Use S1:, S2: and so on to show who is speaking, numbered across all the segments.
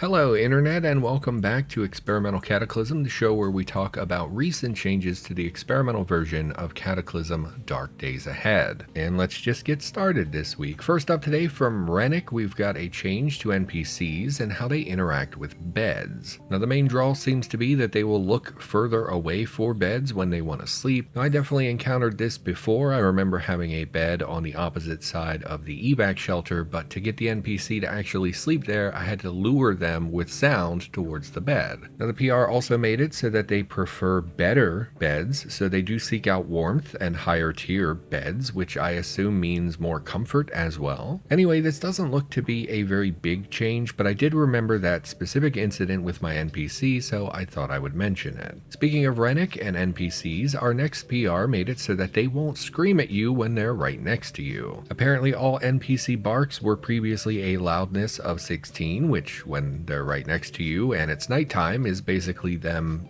S1: Hello Internet, and welcome back to Experimental Cataclysm, the show where we talk about recent changes to the experimental version of Cataclysm Dark Days Ahead. And let's just get started this week. First up today from Rennick, we've got a change to NPCs and how they interact with beds. Now the main draw seems to be that they will look further away for beds when they want to sleep. Now, I definitely encountered this before. I remember having a bed on the opposite side of the evac shelter, but to get the NPC to actually sleep there, I had to lure them with sound towards the bed. Now the PR also made it so that they prefer better beds, so they do seek out warmth and higher tier beds, which I assume means more comfort as well. Anyway, this doesn't look to be a very big change, but I did remember that specific incident with my NPC, so I thought I would mention it. Speaking of Rennick and NPCs, our next PR made it so that they won't scream at you when they're right next to you. Apparently all NPC barks were previously a loudness of 16, which when they're right next to you and it's nighttime is basically them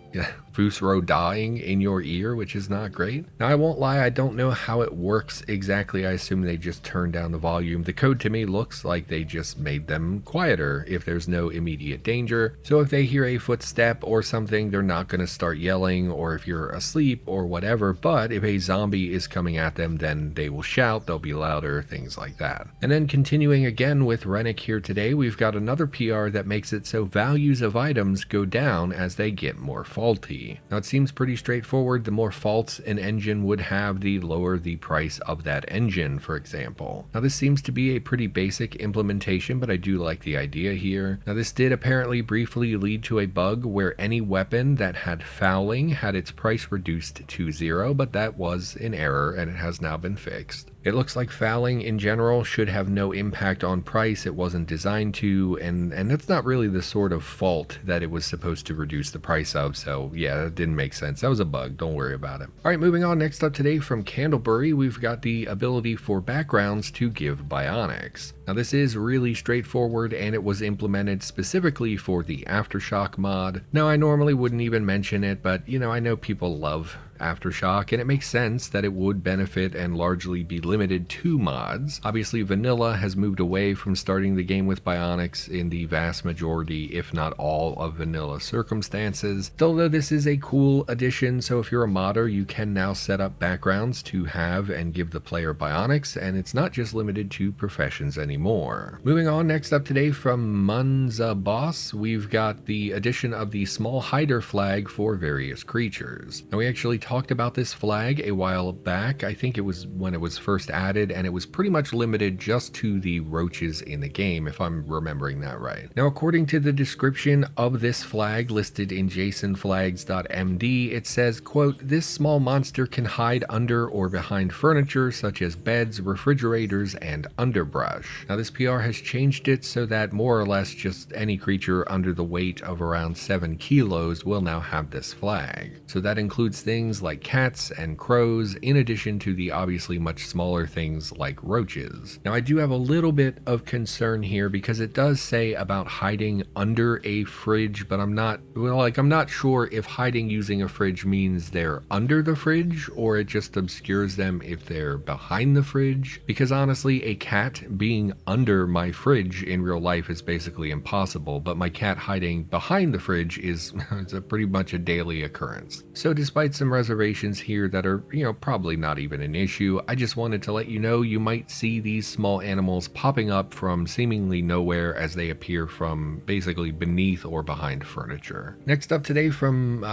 S1: Fusro dying in your ear, which is not great. Now I won't lie, I don't know how it works exactly. I assume they just turned down the volume. The code to me looks like they just made them quieter if there's no immediate danger. So if they hear a footstep or something, they're not going to start yelling, or if you're asleep or whatever, but if a zombie is coming at them, then they will shout, they'll be louder, things like that. And then continuing again with Rennick here today, we've got another PR that makes it so values of items go down as they get more faulty. Now it seems pretty straightforward. The more faults an engine would have, the lower the price of that engine, for example. Now this seems to be a pretty basic implementation, but I do like the idea here. Now this did apparently briefly lead to a bug where any weapon that had fouling had its price reduced to 0, but that was an error and it has now been fixed. It looks like fouling in general should have no impact on price. It wasn't designed to, and that's not really the sort of fault that it was supposed to reduce the price of, so yeah, that didn't make sense. That was a bug, don't worry about it. Alright, moving on, next up today from Candlebury, we've got the ability for backgrounds to give Bionics. Now this is really straightforward and it was implemented specifically for the Aftershock mod. Now I normally wouldn't even mention it, but I know people love Aftershock, and it makes sense that it would benefit and largely be limited to mods. Obviously, Vanilla has moved away from starting the game with Bionics in the vast majority, if not all, of Vanilla circumstances. Although this is a cool addition, so if you're a modder, you can now set up backgrounds to have and give the player Bionics, and it's not just limited to professions anymore. Moving on, next up today from Munza Boss, we've got the addition of the small hider flag for various creatures. Now we actually talked about this flag a while back. I think it was when it was first added, and it was pretty much limited just to the roaches in the game, if I'm remembering that right. Now, according to the description of this flag listed in jasonflags.md, it says, quote, "This small monster can hide under or behind furniture such as beds, refrigerators, and underbrush." Now, this PR has changed it so that more or less just any creature under the weight of around 7 kilos will now have this flag. So that includes things like cats and crows, in addition to the obviously much smaller things like roaches. Now I do have a little bit of concern here because it does say about hiding under a fridge, but I'm not sure if hiding using a fridge means they're under the fridge or it just obscures them if they're behind the fridge, because honestly a cat being under my fridge in real life is basically impossible, but my cat hiding behind the fridge is it's pretty much a daily occurrence. So despite some reservations here that are, probably not even an issue, I just wanted to let you know you might see these small animals popping up from seemingly nowhere as they appear from basically beneath or behind furniture. Next up today from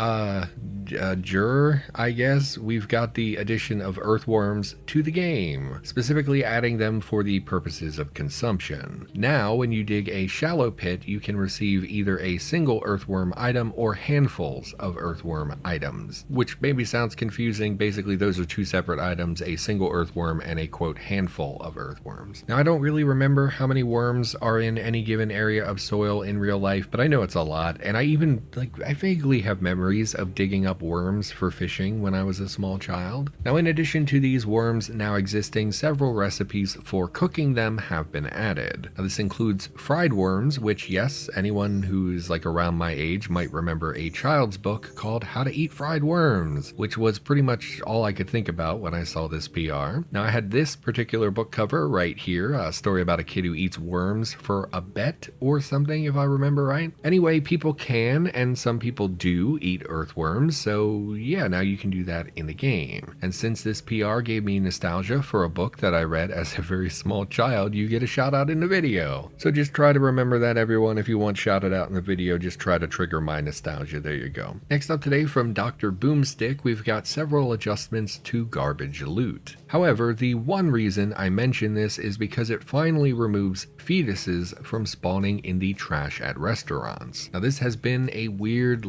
S1: Jur, I guess, we've got the addition of earthworms to the game, specifically adding them for the purposes of consumption. Now, when you dig a shallow pit, you can receive either a single earthworm item or handfuls of earthworm items, which maybe sounds confusing. Basically, those are two separate items, a single earthworm and a quote handful of earthworms. Now, I don't really remember how many worms are in any given area of soil in real life, but I know it's a lot, and I vaguely have memories of digging up worms for fishing when I was a small child. Now, in addition to these worms now existing, several recipes for cooking them have been added. Now, this includes fried worms, which, yes, anyone who's around my age might remember a child's book called How to Eat Fried Worms. worms, which was pretty much all I could think about when I saw this PR. Now, I had this particular book cover right here, a story about a kid who eats worms for a bet or something, if I remember right. Anyway, people can, and some people do, eat earthworms, so yeah, now you can do that in the game. And since this PR gave me nostalgia for a book that I read as a very small child, you get a shout out in the video. So just try to remember that, everyone. If you want shouted out in the video, just try to trigger my nostalgia. There you go. Next up today from Dr. Boomstick, we've got several adjustments to garbage loot. However, the one reason I mention this is because it finally removes fetuses from spawning in the trash at restaurants. Now, this has been a weird,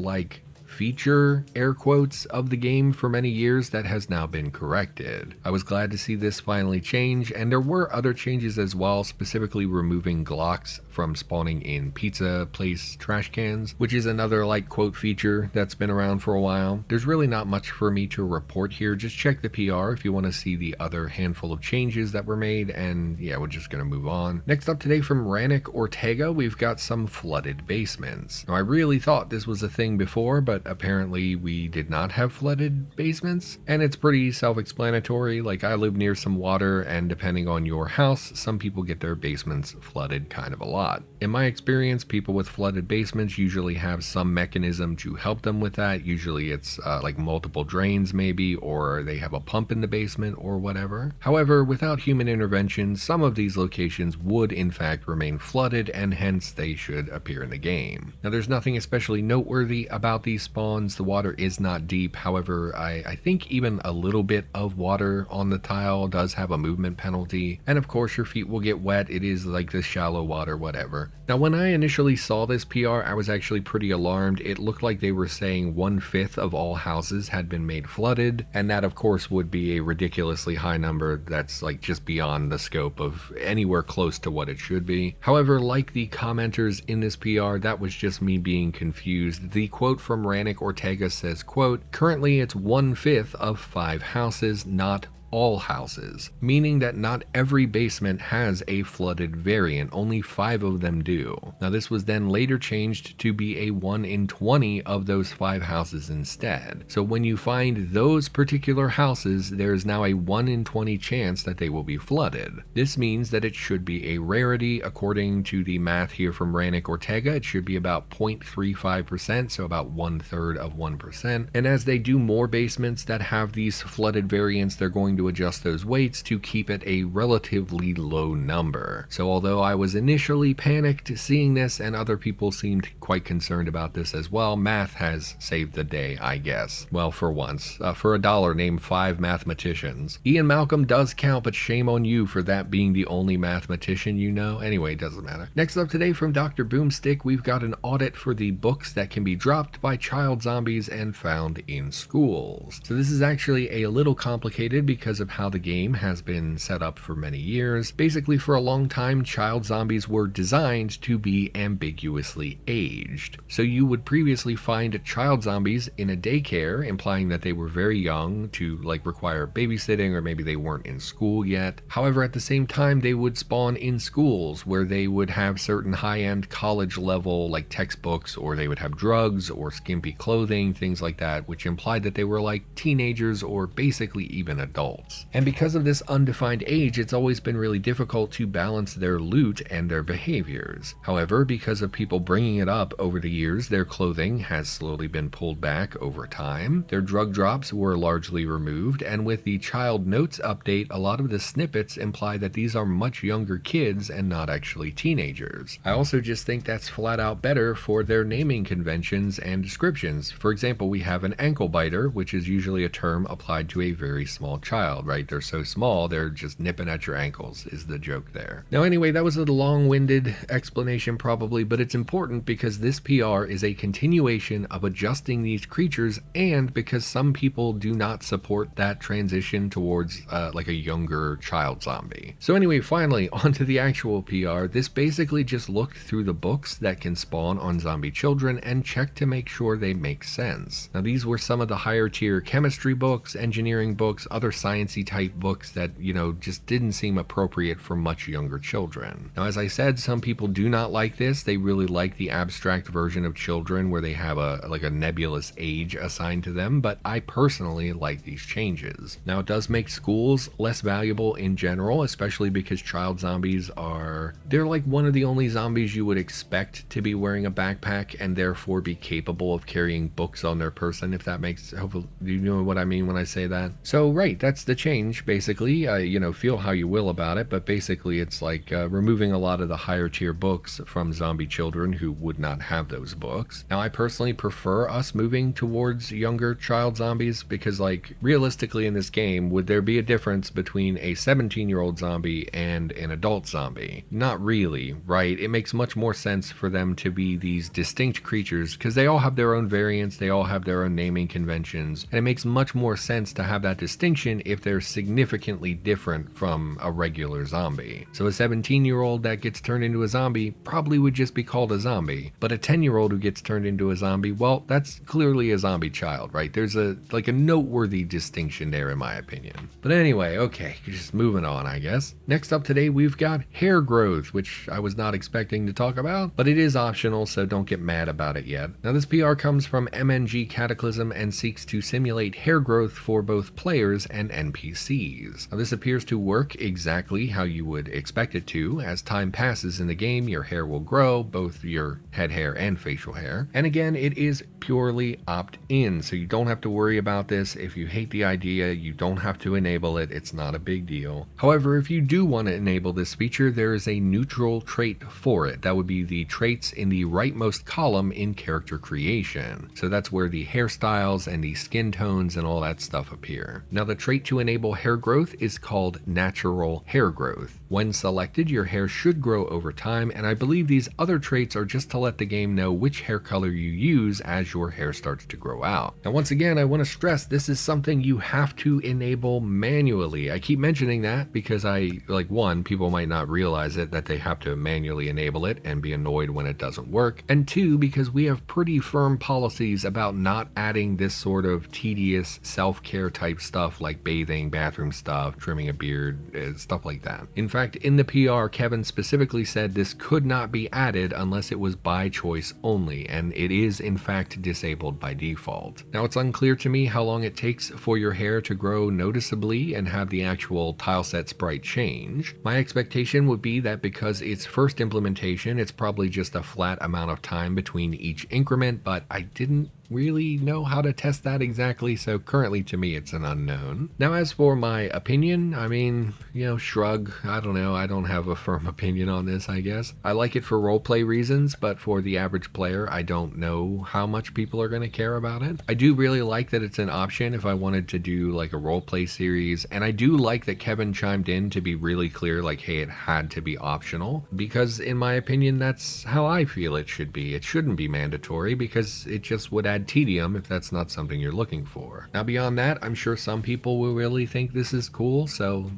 S1: feature, air quotes, of the game for many years that has now been corrected. I was glad to see this finally change, and there were other changes as well, specifically removing Glocks from spawning in pizza place trash cans, which is another quote feature that's been around for a while. There's really not much for me to report here. Just check the PR if you want to see the other handful of changes that were made, and yeah, we're just gonna move on. Next up today from Rannick Ortega, we've got some flooded basements. Now, I really thought this was a thing before, but apparently we did not have flooded basements, and it's pretty self-explanatory. I live near some water, and depending on your house, some people get their basements flooded kind of a lot. In my experience, people with flooded basements usually have some mechanism to help them with that. Usually it's multiple drains maybe, or they have a pump in the basement or whatever. However, without human intervention, some of these locations would in fact remain flooded, and hence they should appear in the game. Now, there's nothing especially noteworthy about these spawns. The water is not deep. However, I think even a little bit of water on the tile does have a movement penalty, and of course your feet will get wet. It is the shallow water, whatever. Now, when I initially saw this PR, I was actually pretty alarmed. It looked like they were saying 1/5 of all houses had been made flooded, and that of course would be a ridiculously high number. That's just beyond the scope of anywhere close to what it should be. However, like the commenters in this PR, that was just me being confused. The quote from Rannick Ortega says, quote, "Currently it's 1/5 of 5 houses, not all houses," meaning that not every basement has a flooded variant, only 5 of them do. Now, this was then later changed to be a 1 in 20 of those 5 houses instead. So when you find those particular houses, there is now a 1 in 20 chance that they will be flooded. This means that it should be a rarity. According to the math here from Rannick Ortega, it should be about 0.35%, so about 1/3 of 1%. And as they do more basements that have these flooded variants, they're going to adjust those weights to keep it a relatively low number. So although I was initially panicked seeing this, and other people seemed quite concerned about this as well, math has saved the day, I guess. Well, for once. For $1, name 5 mathematicians. Ian Malcolm does count, but shame on you for that being the only mathematician you know. Anyway, it doesn't matter. Next up today from Dr. Boomstick, we've got an audit for the books that can be dropped by child zombies and found in schools. So this is actually a little complicated because of how the game has been set up for many years. Basically, for a long time, child zombies were designed to be ambiguously aged. So you would previously find child zombies in a daycare, implying that they were very young to require babysitting, or maybe they weren't in school yet. However, at the same time, they would spawn in schools where they would have certain high-end college level textbooks, or they would have drugs or skimpy clothing, things like that, which implied that they were teenagers or basically even adults. And because of this undefined age, it's always been really difficult to balance their loot and their behaviors. However, because of people bringing it up over the years, their clothing has slowly been pulled back over time. Their drug drops were largely removed, and with the child notes update, a lot of the snippets imply that these are much younger kids and not actually teenagers. I also just think that's flat out better for their naming conventions and descriptions. For example, we have an ankle biter, which is usually a term applied to a very small child. Right? They're so small, they're just nipping at your ankles, is the joke there. Now anyway, that was a long-winded explanation probably, but it's important because this PR is a continuation of adjusting these creatures, and because some people do not support that transition towards a younger child zombie. So anyway, finally, onto the actual PR. This basically just looked through the books that can spawn on zombie children and checked to make sure they make sense. Now these were some of the higher tier chemistry books, engineering books, other science sciencey type books that, just didn't seem appropriate for much younger children. Now, as I said, some people do not like this. They really like the abstract version of children where they have a nebulous age assigned to them, but I personally like these changes. Now, it does make schools less valuable in general, especially because child zombies they're like one of the only zombies you would expect to be wearing a backpack and therefore be capable of carrying books on their person, if that makes, hopefully, you know what I mean when I say that? So, right, that's the change, basically. Feel how you will about it, but basically it's like removing a lot of the higher tier books from zombie children who would not have those books. Now, I personally prefer us moving towards younger child zombies because, like, realistically in this game, would there be a difference between a 17-year-old zombie and an adult zombie? Not really, right? It makes much more sense for them to be these distinct creatures because they all have their own variants, they all have their own naming conventions, and it makes much more sense to have that distinction if they're significantly different from a regular zombie. So a 17-year-old that gets turned into a zombie probably would just be called a zombie, but a 10-year-old who gets turned into a zombie, well, that's clearly a zombie child, right? There's a noteworthy distinction there in my opinion. But anyway, okay, just moving on, I guess. Next up today, we've got hair growth, which I was not expecting to talk about, but it is optional, so don't get mad about it yet. Now, this PR comes from MNG Cataclysm and seeks to simulate hair growth for both players and NPCs. Now, this appears to work exactly how you would expect it to. As time passes in the game, your hair will grow, both your head hair and facial hair. And again, it is purely opt-in, so you don't have to worry about this. If you hate the idea, you don't have to enable it. It's not a big deal. However, if you do want to enable this feature, there is a neutral trait for it. That would be the traits in the rightmost column in character creation. So that's where the hairstyles and the skin tones and all that stuff appear. Now, the trait to enable hair growth is called natural hair growth. When selected, your hair should grow over time, and I believe these other traits are just to let the game know which hair color you use as your hair starts to grow out. Now, once again, I want to stress this is something you have to enable manually. I keep mentioning that because one, people might not realize it, that they have to manually enable it and be annoyed when it doesn't work, and two, because we have pretty firm policies about not adding this sort of tedious self-care type stuff like bathing, bathroom stuff, trimming a beard, stuff like that. In fact, in the PR, Kevin specifically said this could not be added unless it was by choice only, and it is in fact disabled by default. Now, it's unclear to me how long it takes for your hair to grow noticeably and have the actual tileset sprite change. My expectation would be that because it's first implementation, it's probably just a flat amount of time between each increment, but I didn't really know how to test that exactly, so currently to me it's an unknown. Now, as for my opinion, I mean, shrug. I don't know, I don't have a firm opinion on this, I guess. I like it for roleplay reasons, but for the average player, I don't know how much people are going to care about it. I do really like that it's an option if I wanted to do like a roleplay series, and I do like that Kevin chimed in to be really clear, like, hey, it had to be optional, because in my opinion, that's how I feel it should be. It shouldn't be mandatory because it just would add tedium if that's not something you're looking for. Now, beyond that, I'm sure some people will really think this is cool, so,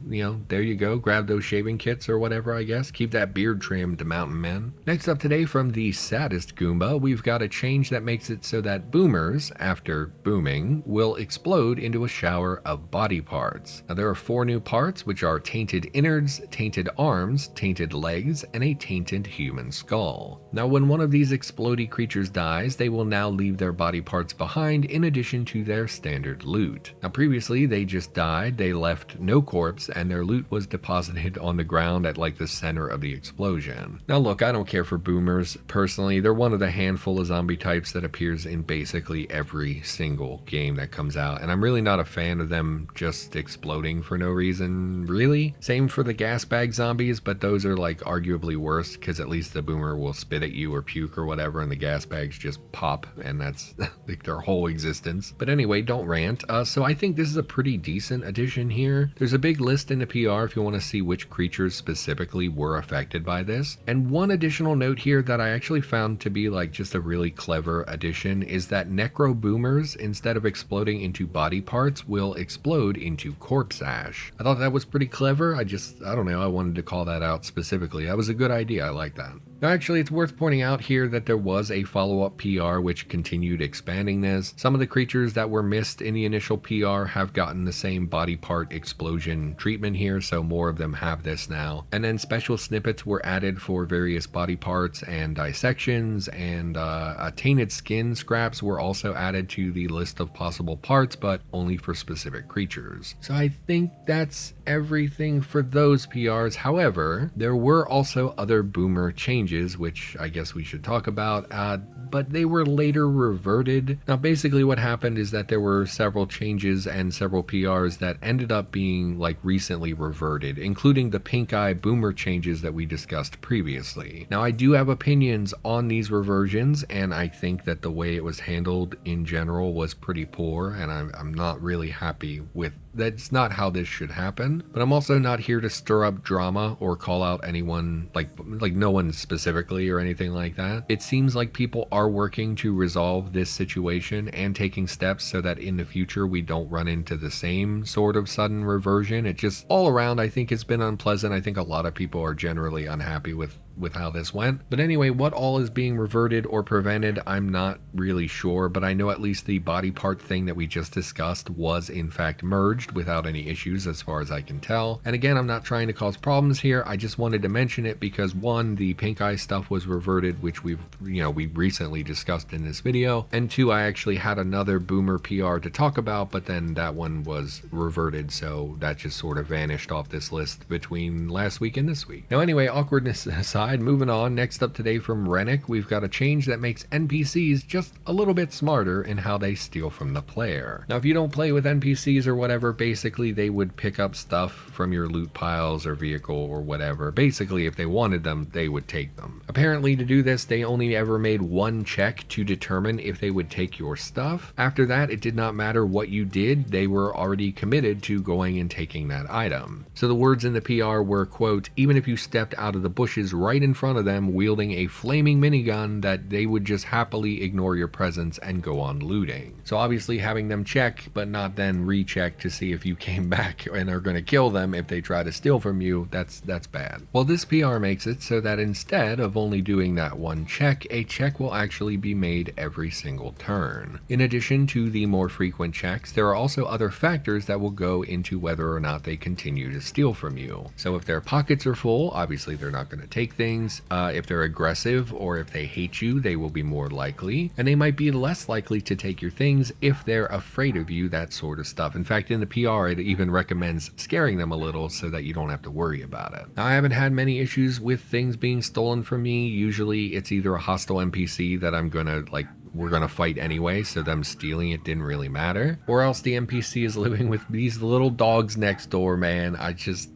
S1: there you go, grab those shaving kits or whatever, I guess. Keep that beard trimmed, mountain men. Next up today, from the saddest Goomba, we've got a change that makes it so that boomers, after booming, will explode into a shower of body parts. Now, there are 4 new parts, which are tainted innards, tainted arms, tainted legs, and a tainted human skull. Now, when one of these explodey creatures dies, they will now leave their body parts behind in addition to their standard loot. Now, previously they just died, they left no corpse, and their loot was deposited on the ground at like the center of the explosion. Now look, I don't care for boomers personally. They're one of the handful of zombie types that appears in basically every single game that comes out, and I'm really not a fan of them just exploding for no reason, really. Same for the gas bag zombies, but those are like arguably worse because at least the boomer will spit at you or puke or whatever, and the gas bags just pop, and that's like their whole existence. But anyway, don't rant. So I think this is a pretty decent addition here. There's a big list in the PR if you want to see which creatures specifically were affected by this. And one additional note here that I actually found to be like just a really clever addition is that necro boomers, instead of exploding into body parts, will explode into corpse ash. I thought that was pretty clever. I don't know, I wanted to call that out specifically. That was a good idea. I like that. Now actually it's worth pointing out here that there was a follow-up PR which continued expanding this. Some of the creatures that were missed in the initial PR have gotten the same body part explosion treatment here, so more of them have this now. And then special snippets were added for various body parts and dissections, and tainted skin scraps were also added to the list of possible parts, but only for specific creatures. So I think that's everything for those PRs. However, there were also other boomer changes, which I guess we should talk about, but they were later reverted. Now basically what happened is that there were several changes and several PRs that ended up being like recently reverted, including the pink eye boomer changes that we discussed previously. Now I do have opinions on these reversions, and I think that the way it was handled in general was pretty poor, and I'm not really happy with that's not how this should happen. But I'm also not here to stir up drama or call out anyone, like no one specifically or anything like that. It seems like people are working to resolve this situation and taking steps so that in the future we don't run into the same sort of sudden reversion. It just all around, I think it's been unpleasant. I think a lot of people are generally unhappy with how this went. But anyway, what all is being reverted or prevented, I'm not really sure, but I know at least the body part thing that we just discussed was in fact merged without any issues as far as I can tell. And again, I'm not trying to cause problems here. I just wanted to mention it because one, the pink eye stuff was reverted, which we recently discussed in this video, and two, I actually had another boomer PR to talk about, but then that one was reverted, so that just sort of vanished off this list between last week and this week. Now anyway, awkwardness aside, moving on, next up today from Rennick, we've got a change that makes NPCs just a little bit smarter in how they steal from the player. Now if you don't play with NPCs or whatever, basically they would pick up stuff from your loot piles or vehicle or whatever. Basically if they wanted them, they would take them. Apparently to do this, they only ever made one check to determine if they would take your stuff. After that, it did not matter what you did, they were already committed to going and taking that item. So the words in the PR were, quote, even if you stepped out of the bushes right in front of them wielding a flaming minigun, that they would just happily ignore your presence and go on looting. So obviously having them check, but not then recheck to see if you came back and are going to kill them if they try to steal from you, that's bad. Well, this PR makes it so that instead of only doing that one check, a check will actually be made every single turn. In addition to the more frequent checks, there are also other factors that will go into whether or not they continue to steal from you. So if their pockets are full, obviously they're not going to take things. If they're aggressive or if they hate you, they will be more likely, and they might be less likely to take your things if they're afraid of you, that sort of stuff. In fact, in the PR, it even recommends scaring them a little so that you don't have to worry about it. Now, I haven't had many issues with things being stolen from me. Usually it's either a hostile NPC that we're gonna fight anyway, so them stealing it didn't really matter, or else the NPC is living with these little dogs next door, man.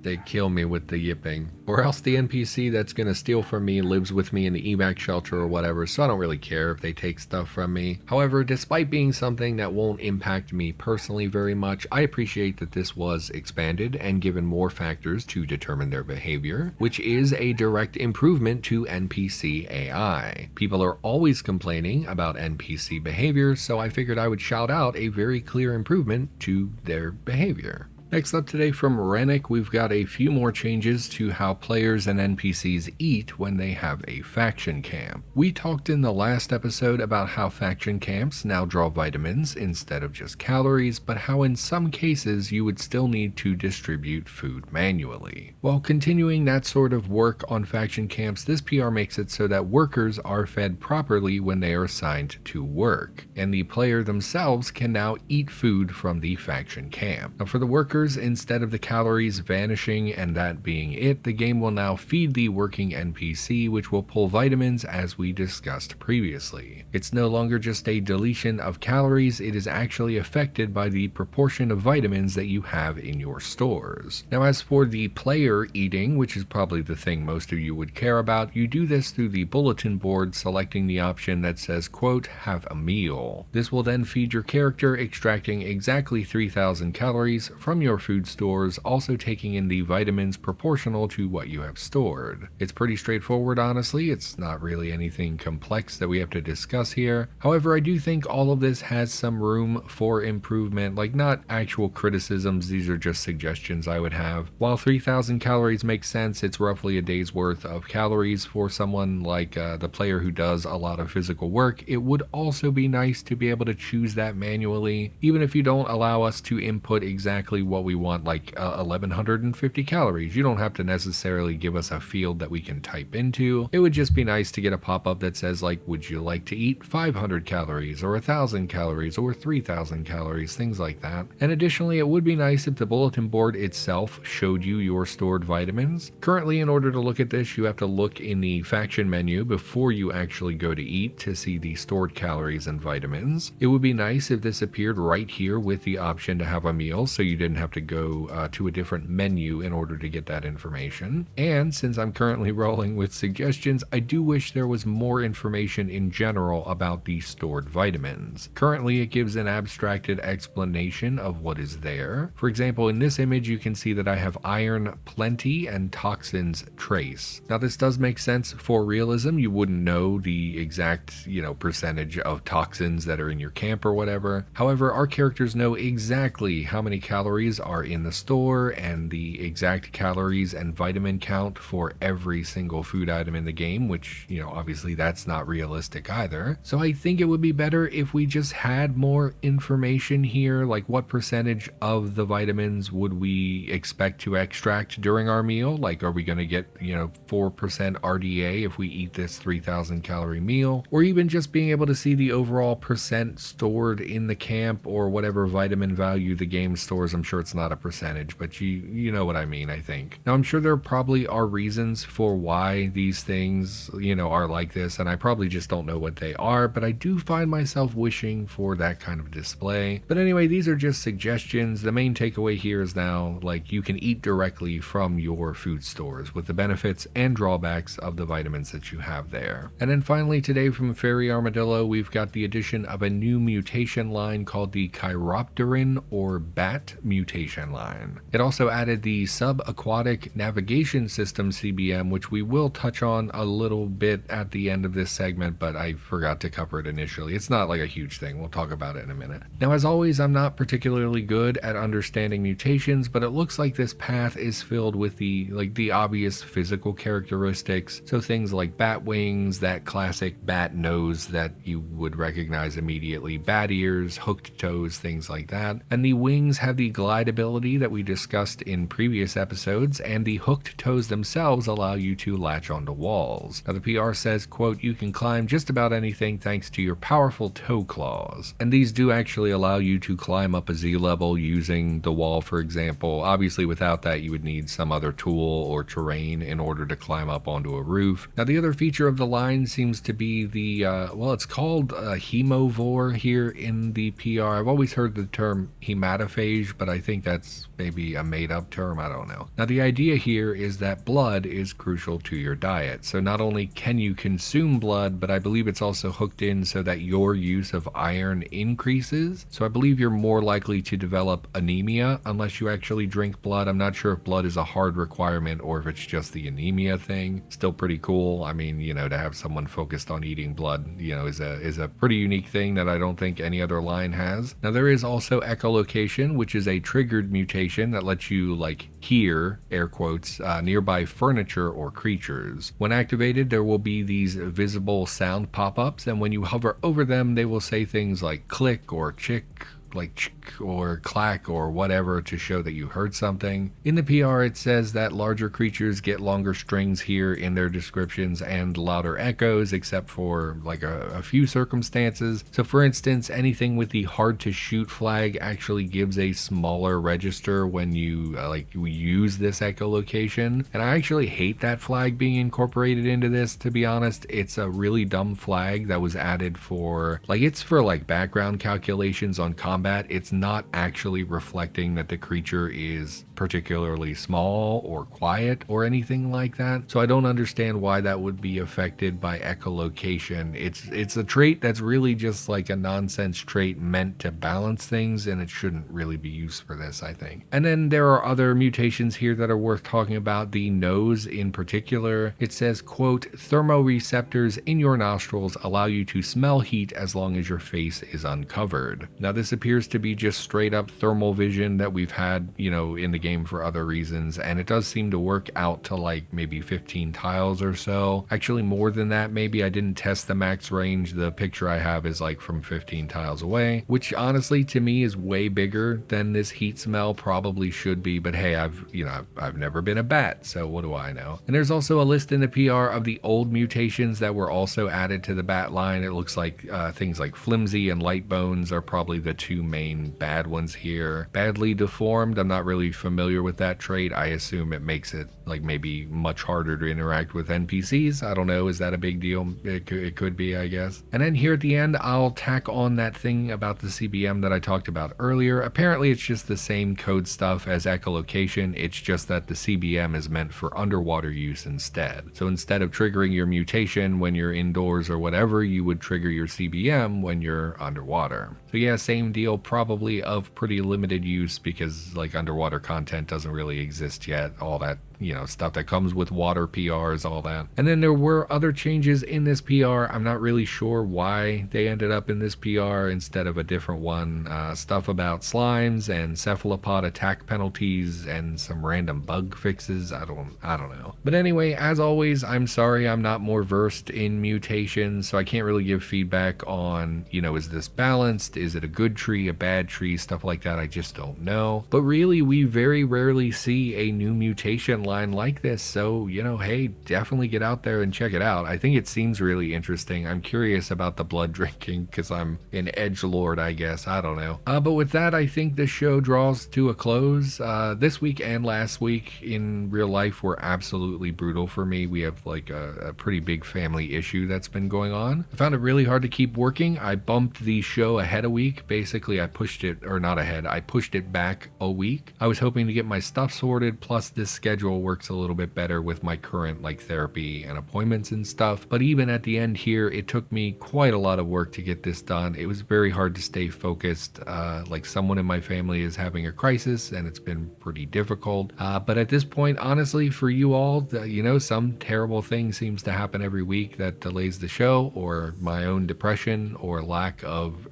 S1: They kill me with the yipping. Or else the NPC that's gonna steal from me lives with me in the evac shelter or whatever, so I don't really care if they take stuff from me. However, despite being something that won't impact me personally very much, I appreciate that this was expanded and given more factors to determine their behavior, which is a direct improvement to NPC AI. People are always complaining about NPC behavior, so I figured I would shout out a very clear improvement to their behavior. Next up today from Rennick, we've got a few more changes to how players and NPCs eat when they have a faction camp. We talked in the last episode about how faction camps now draw vitamins instead of just calories, but how in some cases you would still need to distribute food manually. While continuing that sort of work on faction camps, this PR makes it so that workers are fed properly when they are assigned to work, and the player themselves can now eat food from the faction camp. Now for the workers, instead of the calories vanishing and that being it, the game will now feed the working NPC, which will pull vitamins as we discussed previously. It's no longer just a deletion of calories, it is actually affected by the proportion of vitamins that you have in your stores. Now as for the player eating, which is probably the thing most of you would care about, you do this through the bulletin board, selecting the option that says, quote, have a meal. This will then feed your character, extracting exactly 3,000 calories from your your food stores, also taking in the vitamins proportional to what you have stored. It's pretty straightforward, honestly. It's not really anything complex that we have to discuss here. However, I do think all of this has some room for improvement, like not actual criticisms, these are just suggestions I would have. While 3,000 calories makes sense, it's roughly a day's worth of calories for someone like the player who does a lot of physical work. It would also be nice to be able to choose that manually, even if you don't allow us to input exactly what we want, like 1150 calories. You don't have to necessarily give us a field that we can type into. It would just be nice to get a pop-up that says, like, would you like to eat 500 calories or 1,000 calories or 3,000 calories, things like that. And additionally, it would be nice if the bulletin board itself showed you your stored vitamins. Currently, in order to look at this, you have to look in the faction menu before you actually go to eat to see the stored calories and vitamins. It would be nice if this appeared right here with the option to have a meal, so you didn't have to go to a different menu in order to get that information. And since I'm currently rolling with suggestions, I do wish there was more information in general about the stored vitamins. Currently, it gives an abstracted explanation of what is there. For example, in this image, you can see that I have iron plenty and toxins trace. Now, this does make sense for realism. You wouldn't know the exact, percentage of toxins that are in your camp or whatever. However, our characters know exactly how many calories are in the store and the exact calories and vitamin count for every single food item in the game, which, obviously that's not realistic either. So I think it would be better if we just had more information here, like what percentage of the vitamins would we expect to extract during our meal? Like, are we going to get, 4% RDA if we eat this 3,000 calorie meal? Or even just being able to see the overall percent stored in the camp or whatever vitamin value the game stores. I'm sure it's not a percentage, but you know what I mean, I think. Now, I'm sure there probably are reasons for why these things, are like this, and I probably just don't know what they are, but I do find myself wishing for that kind of display. But anyway, these are just suggestions. The main takeaway here is now, like, you can eat directly from your food stores with the benefits and drawbacks of the vitamins that you have there. And then finally today from Fairy Armadillo, we've got the addition of a new mutation line called the Chiropteran or Bat Mutation Line. It also added the Subaquatic Navigation System CBM, which we will touch on a little bit at the end of this segment, but I forgot to cover it initially. It's not like a huge thing. We'll talk about it in a minute. Now, as always, I'm not particularly good at understanding mutations, but it looks like this path is filled with the obvious physical characteristics. So things like bat wings, that classic bat nose that you would recognize immediately, bat ears, hooked toes, things like that. And the wings have the glide ability that we discussed in previous episodes, and the hooked toes themselves allow you to latch onto walls. Now, the PR says, quote, you can climb just about anything thanks to your powerful toe claws. And these do actually allow you to climb up a Z level using the wall, for example. Obviously, without that, you would need some other tool or terrain in order to climb up onto a roof. Now, the other feature of the line seems to be the, it's called hemovore here in the PR. I've always heard the term hematophage, but I think that's maybe a made-up term. I don't know. Now, the idea here is that blood is crucial to your diet. So not only can you consume blood, but I believe it's also hooked in so that your use of iron increases. So I believe you're more likely to develop anemia unless you actually drink blood. I'm not sure if blood is a hard requirement or if it's just the anemia thing. Still pretty cool. I mean, to have someone focused on eating blood, is a pretty unique thing that I don't think any other line has. Now, there is also echolocation, which is a triggered mutation that lets you, hear, air quotes, nearby furniture or creatures. When activated, there will be these visible sound pop-ups, and when you hover over them, they will say things like click or chick, like chick or clack or whatever to show that you heard something. In the PR, it says that larger creatures get longer strings here in their descriptions and louder echoes, except for a few circumstances. So for instance, anything with the hard to shoot flag actually gives a smaller register when you use this echolocation. And I actually hate that flag being incorporated into this, to be honest. It's a really dumb flag that was added for, it's for background calculations on combat. It's not actually reflecting that the creature is particularly small or quiet or anything like that. So I don't understand why that would be affected by echolocation. It's a trait that's really just like a nonsense trait meant to balance things, and it shouldn't really be used for this, I think. And then there are other mutations here that are worth talking about. The nose in particular, it says, quote, thermoreceptors in your nostrils allow you to smell heat as long as your face is uncovered. Now this appears to be just straight up thermal vision that we've had, you know, in the game for other reasons, and it does seem to work out to like maybe 15 tiles or so. Actually more than that maybe. I didn't test the max range. The picture I have is like from 15 tiles away, which honestly to me is way bigger than this heat smell probably should be, but hey, I've never been a bat, so what do I know? And there's also a list in the PR of the old mutations that were also added to the bat line. It looks like things like flimsy and light bones are probably the two main bad ones here. Badly deformed, I'm not really familiar with that trait. I assume it makes it like maybe much harder to interact with NPCs. I don't know, is that a big deal? It could be, I guess. And then here at the end, I'll tack on that thing about the CBM that I talked about earlier. Apparently it's just the same code stuff as echolocation. It's just that the CBM is meant for underwater use instead. So instead of triggering your mutation when you're indoors or whatever, you would trigger your CBM when you're underwater. So yeah, same deal, probably of pretty limited use because like underwater content doesn't really exist yet. All that, you know, stuff that comes with water PRs, all that. And then there were other changes in this PR. I'm not really sure why they ended up in this PR instead of a different one. Stuff about slimes and cephalopod attack penalties and some random bug fixes. I don't know. But anyway, as always, I'm sorry I'm not more versed in mutations, so I can't really give feedback on, you know, is this balanced? Is it a good tree, a bad tree, stuff like that? I just don't know. But really, we very rarely see a new mutation line like this, so you know, hey, definitely get out there and check it out. I think it seems really interesting. I'm curious about the blood drinking because I'm an edgelord, I guess. I don't know. But with that, I think the show draws to a close. This week and last week in real life were absolutely brutal for me. We have like a pretty big family issue that's been going on. I found it really hard to keep working. I bumped the show ahead a week. Basically, I pushed it, or not ahead, I pushed it back a week. I was hoping to get my stuff sorted, plus this schedule works a little bit better with my current like therapy and appointments and stuff. But even at the end here, it took me quite a lot of work to get this done. It was very hard to stay focused. Like someone in my family is having a crisis and it's been pretty difficult. But at this point, honestly, for you all, you know, some terrible thing seems to happen every week that delays the show, or my own depression or lack of,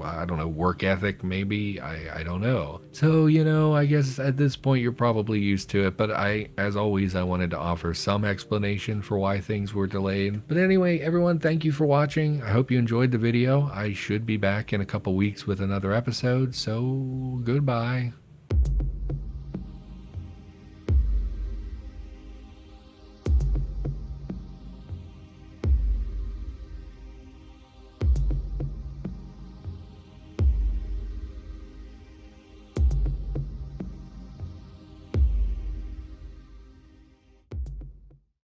S1: I don't know, work ethic maybe. I don't know. So, you know, I guess at this point you're probably used to it, but as always, I wanted to offer some explanation for why things were delayed. But anyway, everyone, thank you for watching. I hope you enjoyed the video. I should be back in a couple weeks with another episode, so goodbye.